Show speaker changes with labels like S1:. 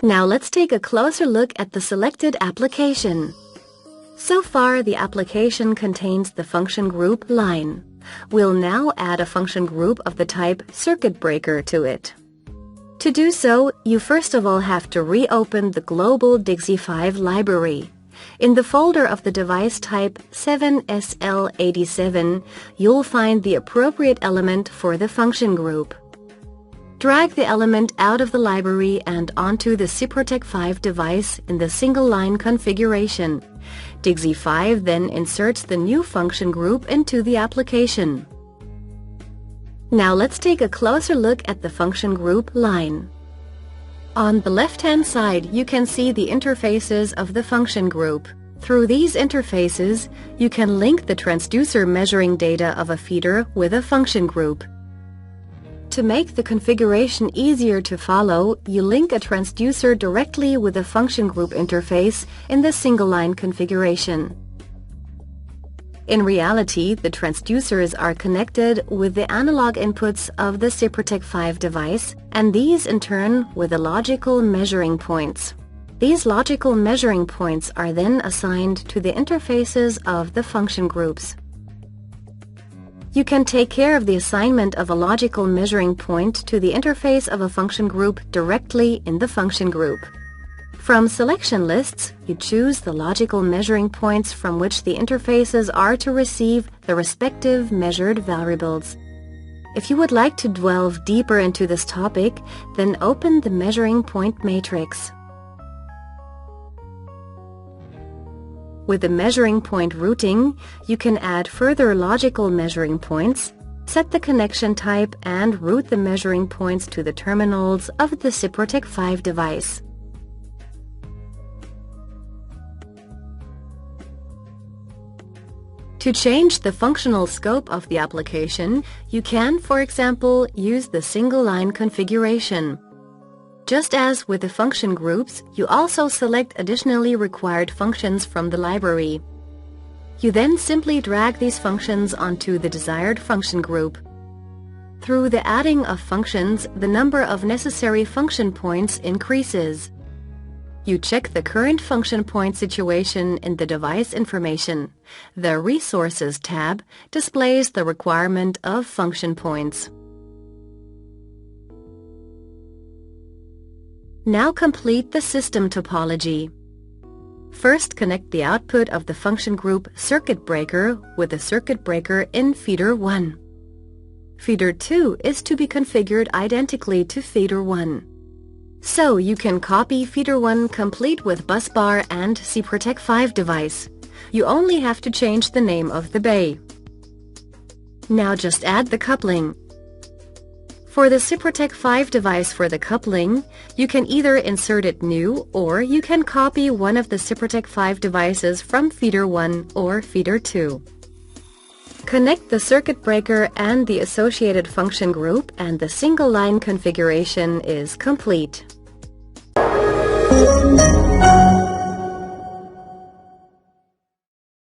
S1: Now let's take a closer look at the selected application. So far, the application contains the function group line. We'll now add a function group of the type circuit breaker to it. To do so, you first of all have to reopen the global DIGSI 5 library. In the folder of the device type 7SL87, you'll find the appropriate element for the function group. Drag the element out of the library and onto the SIPROTEC 5 device in the single-line configuration. DIGSI 5 then inserts the new function group into the application. Now let's take a closer look at the function group line. On the left-hand side, you can see the interfaces of the function group. Through these interfaces, you can link the transducer measuring data of a feeder with a function group. To make the configuration easier to follow, you link a transducer directly with the function group interface in the single-line configuration. In reality, the transducers are connected with the analog inputs of the SIPROTEC 5 device, and these in turn with the logical measuring points. These logical measuring points are then assigned to the interfaces of the function groups. You can take care of the assignment of a logical measuring point to the interface of a function group directly in the function group. From selection lists, you choose the logical measuring points from which the interfaces are to receive the respective measured variables. If you would like to delve deeper into this topic, then open the measuring point matrix. With the measuring point routing, you can add further logical measuring points, set the connection type, and route the measuring points to the terminals of the SIPROTEC 5 device. To change the functional scope of the application, you can, for example, use the single-line configuration. Just as with the function groups, you also select additionally required functions from the library. You then simply drag these functions onto the desired function group. Through the adding of functions, the number of necessary function points increases. You check the current function point situation in the device information. The Resources tab displays the requirement of function points. Now complete the system topology. First, connect the output of the function group circuit breaker with the circuit breaker in feeder 1. Feeder 2 is to be configured identically to feeder 1. So you can copy feeder 1 complete with busbar and SIPROTEC 5 device. You only have to change the name of the bay. Now just add the coupling. For the SIPROTEC 5 device for the coupling, you can either insert it new or you can copy one of the SIPROTEC 5 devices from feeder 1 or feeder 2. Connect the circuit breaker and the associated function group, and the single-line configuration is complete.